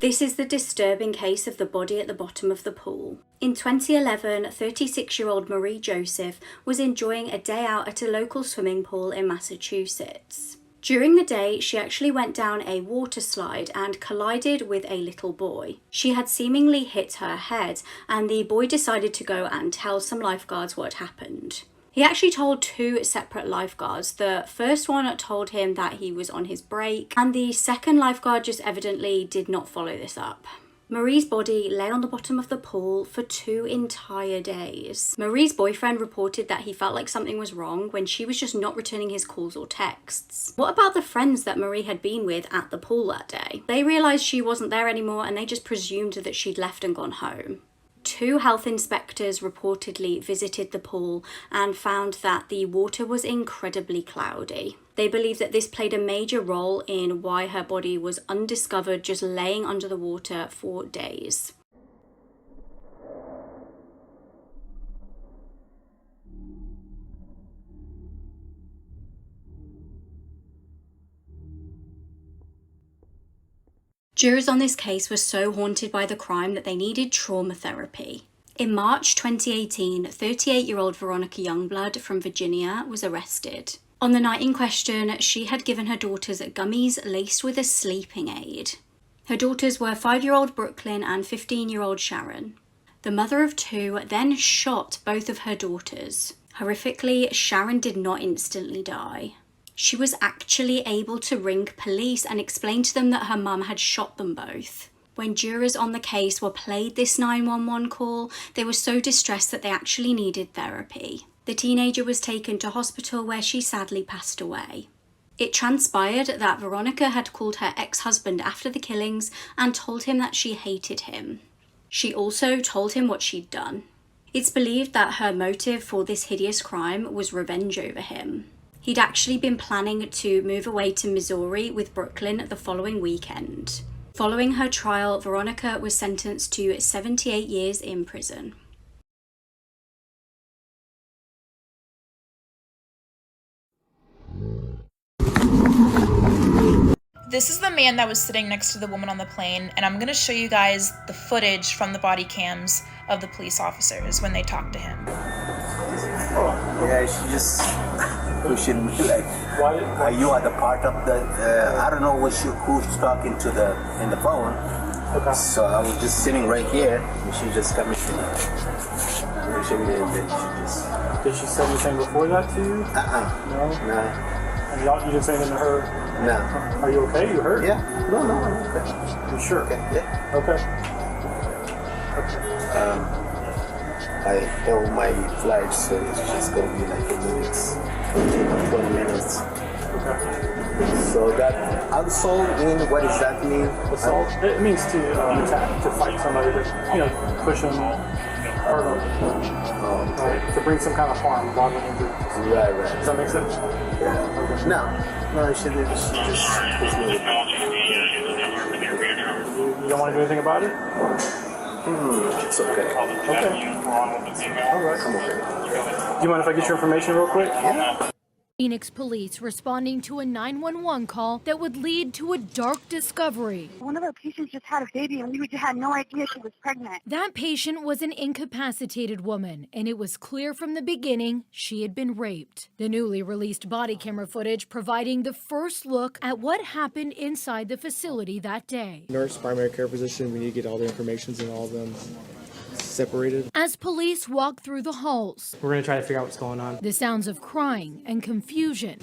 This is the disturbing case of the body at the bottom of the pool. In 2011, 36-year-old Marie Joseph was enjoying a day out at a local swimming pool in Massachusetts. During the day, she actually went down a water slide and collided with a little boy. She had seemingly hit her head, and the boy decided to go and tell some lifeguards what happened. He actually told two separate lifeguards. The first one told him that he was on his break, and the second lifeguard just evidently did not follow this up. Marie's body lay on the bottom of the pool for 2 entire days. Marie's boyfriend reported that he felt like something was wrong when she was just not returning his calls or texts. What about the friends that Marie had been with at the pool that day? They realized she wasn't there anymore and they just presumed that she'd left and gone home. 2 health inspectors reportedly visited the pool and found that the water was incredibly cloudy. They believe that this played a major role in why her body was undiscovered, just laying under the water for days. Jurors on this case were so haunted by the crime that they needed trauma therapy. In March 2018, 38-year-old Veronica Youngblood from Virginia was arrested. On the night in question, she had given her daughters gummies laced with a sleeping aid. Her daughters were 5-year-old Brooklyn and 15-year-old Sharon. The mother of 2 then shot both of her daughters. Horrifically, Sharon did not instantly die. She was actually able to ring police and explain to them that her mum had shot them both. When jurors on the case were played this 911 call, they were so distressed that they actually needed therapy. The teenager was taken to hospital where she sadly passed away. It transpired that Veronica had called her ex-husband after the killings and told him that she hated him. She also told him what she'd done. It's believed that her motive for this hideous crime was revenge over him. He'd actually been planning to move away to Missouri with Brooklyn the following weekend. Following her trial, Veronica was sentenced to 78 years in prison. This is the man that was sitting next to the woman on the plane, and I'm going to show you guys the footage from the body cams of the police officers when they talked to him. Yeah, she just pushing me like, are you at the part of the, I don't know who's talking to in the phone. Okay. So I was just sitting right here, and she just coming to me. Pushing me, and then she just... Did she say anything before that to you? No? No. And you didn't say anything to her? No. Are you okay? You hurt? Yeah. No, I'm okay. You sure? Okay, yeah. Okay. I held my flight, so it's just going to be like 20 minutes. Okay. So that assault mean, what does that mean? Assault? It means to attack, to fight somebody, to push them, hurt them, right? To bring some kind of harm, bodily injury. Right. Does that make sense? Yeah. Okay. No, she didn't. She just pushed me. You don't want to do anything about it? It's okay. Okay. All right. I'm okay. Do you mind if I get your information real quick? Yeah. Phoenix police responding to a 911 call that would lead to a dark discovery. One of our patients just had a baby and we just had no idea she was pregnant. That patient was an incapacitated woman, and it was clear from the beginning she had been raped. The newly released body camera footage providing the first look at what happened inside the facility that day. Nurse, primary care physician, we need to get all the informations and all of them separated. As police walk through the halls, We're going to try to figure out what's going on. the sounds of crying and confusion.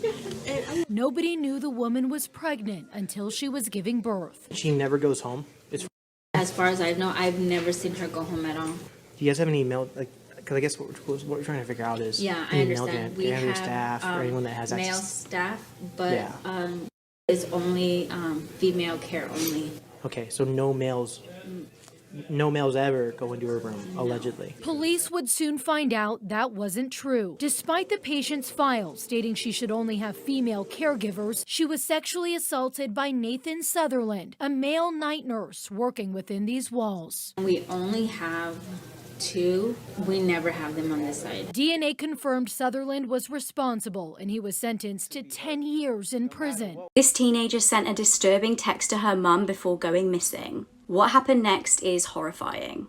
Nobody knew the woman was pregnant until she was giving birth. She never goes home. As far as I know, I've never seen her go home at all. Do you guys have any email? Because I guess what we're trying to figure out is Yeah, I understand. We have staff or anyone that has male access. staff, but Yeah. it's only female care only. Okay, so no males ever go into her room, allegedly. Police would soon find out that wasn't true. Despite the patient's file stating she should only have female caregivers, she was sexually assaulted by Nathan Sutherland, a male night nurse working within these walls. We only have 2. We never have them on this side. DNA confirmed Sutherland was responsible, and he was sentenced to 10 years in prison. This teenager sent a disturbing text to her mum before going missing. What happened next is horrifying.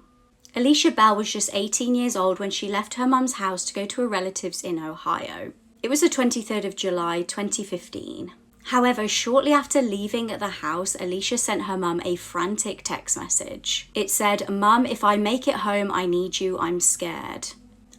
Alicia Bell was just 18 years old when she left her mum's house to go to a relative's in Ohio. It was the 23rd of July, 2015. However, shortly after leaving the house, Alicia sent her mum a frantic text message. It said, "Mum, if I make it home, I need you, I'm scared."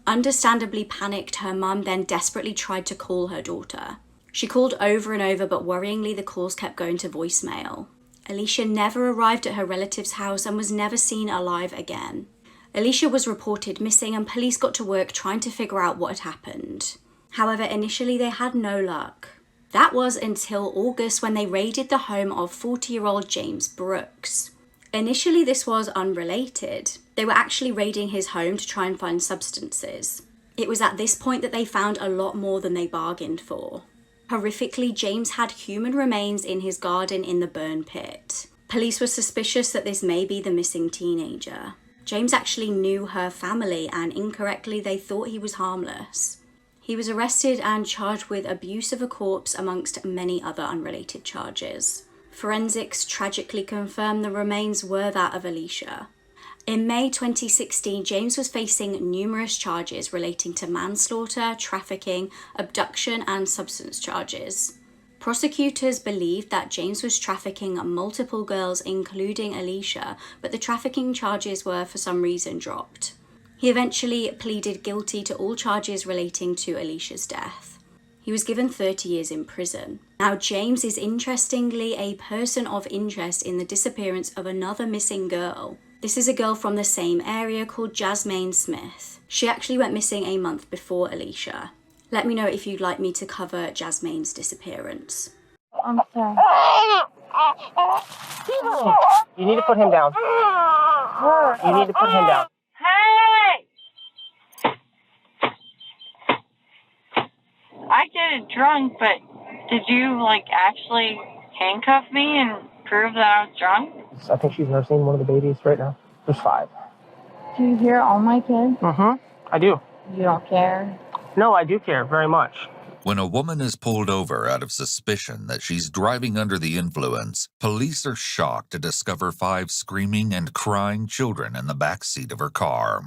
Understandably panicked, her mum then desperately tried to call her daughter. She called over and over, but worryingly the calls kept going to voicemail. Alicia never arrived at her relative's house and was never seen alive again. Alicia was reported missing and police got to work trying to figure out what had happened. However, initially they had no luck. That was until August when they raided the home of 40-year-old James Brooks. Initially this was unrelated. They were actually raiding his home to try and find substances. It was at this point that they found a lot more than they bargained for. Horrifically, James had human remains in his garden in the burn pit. Police were suspicious that this may be the missing teenager. James actually knew her family and incorrectly they thought he was harmless. He was arrested and charged with abuse of a corpse amongst many other unrelated charges. Forensics tragically confirmed the remains were that of Alicia. In May 2016, James was facing numerous charges relating to manslaughter, trafficking, abduction, and substance charges. Prosecutors believed that James was trafficking multiple girls, including Alicia, but the trafficking charges were for some reason dropped. He eventually pleaded guilty to all charges relating to Alicia's death. He was given 30 years in prison. Now, James is interestingly a person of interest in the disappearance of another missing girl. This is a girl from the same area called Jasmine Smith. She actually went missing a month before Alicia. Let me know if you'd like me to cover Jasmine's disappearance. I'm sorry. You need to put him down. You need to put him down. Hey! I get it drunk, but did you, actually handcuff me and prove that I was drunk? I think she's nursing one of the babies right now. There's 5. Do you hear all my kids? I do. You don't care? No, I do care very much. When a woman is pulled over out of suspicion that she's driving under the influence, police are shocked to discover 5 screaming and crying children in the back seat of her car.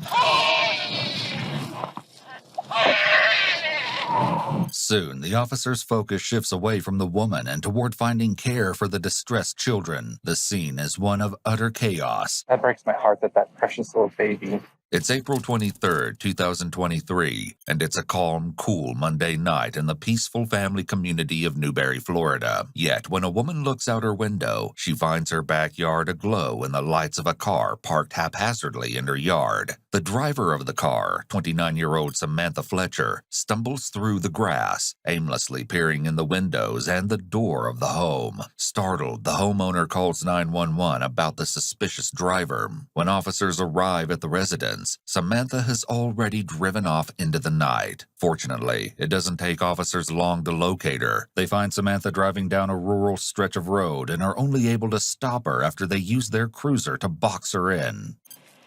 Soon, the officer's focus shifts away from the woman and toward finding care for the distressed children. The scene is one of utter chaos. That breaks my heart that precious little baby. It's April 23rd, 2023, and it's a calm, cool Monday night in the peaceful family community of Newberry, Florida. Yet, when a woman looks out her window, she finds her backyard aglow in the lights of a car parked haphazardly in her yard. The driver of the car, 29-year-old Samantha Fletcher, stumbles through the grass, aimlessly peering in the windows and the door of the home. Startled, the homeowner calls 911 about the suspicious driver. When officers arrive at the residence, Samantha has already driven off into the night. Fortunately, it doesn't take officers long to locate her. They find Samantha driving down a rural stretch of road and are only able to stop her after they use their cruiser to box her in.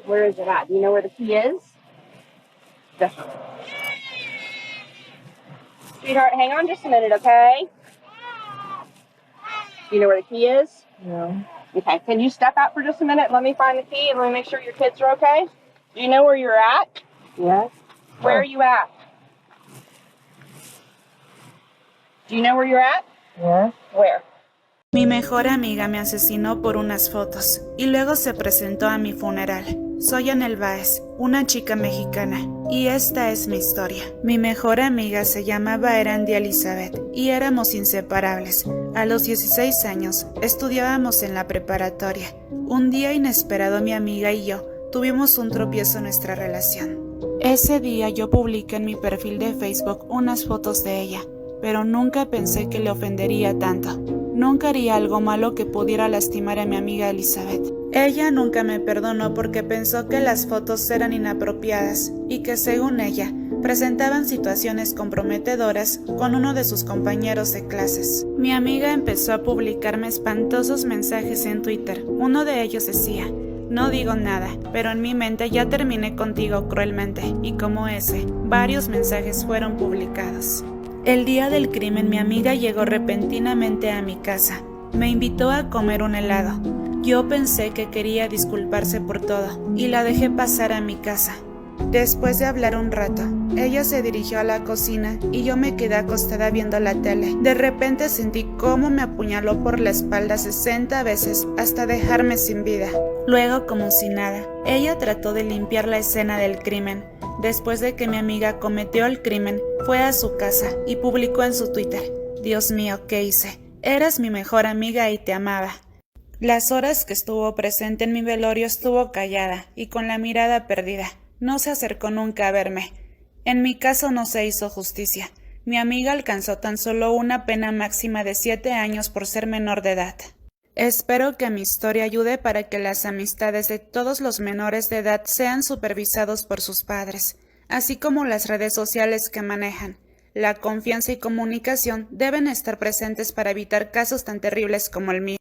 Where is it at? Do you know where the key is? Definitely. Sweetheart, hang on just a minute, okay? Do you know where the key is? No. Okay, can you step out for just a minute? Let me find the key and let me make sure your kids are okay. Do you know where you're at? Yes. Where are you at? Do you know where you're at? Yes. Where? Mi mejor amiga me asesinó por unas fotos y luego se presentó a mi funeral. Soy Anel Báez, una chica mexicana, y esta es mi historia. Mi mejor amiga se llamaba Erandi Elizabeth y éramos inseparables. A los 16 años estudiábamos en la preparatoria. Un día inesperado mi amiga y yo tuvimos un tropiezo en nuestra relación. Ese día yo publiqué en mi perfil de Facebook unas fotos de ella, pero nunca pensé que le ofendería tanto. Nunca haría algo malo que pudiera lastimar a mi amiga Elizabeth. Ella nunca me perdonó porque pensó que las fotos eran inapropiadas y que, según ella, presentaban situaciones comprometedoras con uno de sus compañeros de clases. Mi amiga empezó a publicarme espantosos mensajes en Twitter. Uno de ellos decía: "No digo nada, pero en mi mente ya terminé contigo cruelmente", y como ese, varios mensajes fueron publicados. El día del crimen mi amiga llegó repentinamente a mi casa. Me invitó a comer un helado. Yo pensé que quería disculparse por todo y la dejé pasar a mi casa. Después de hablar un rato, ella se dirigió a la cocina y yo me quedé acostada viendo la tele. De repente sentí cómo me apuñaló por la espalda 60 veces hasta dejarme sin vida. Luego, como si nada, ella trató de limpiar la escena del crimen. Después de que mi amiga cometió el crimen, fue a su casa y publicó en su Twitter: Dios mío, ¿qué hice? Eras mi mejor amiga y te amaba. Las horas que estuvo presente en mi velorio estuvo callada y con la mirada perdida. No se acercó nunca a verme. En mi caso no se hizo justicia. Mi amiga alcanzó tan solo una pena máxima de 7 años por ser menor de edad. Espero que mi historia ayude para que las amistades de todos los menores de edad sean supervisados por sus padres, así como las redes sociales que manejan. La confianza y comunicación deben estar presentes para evitar casos tan terribles como el mío.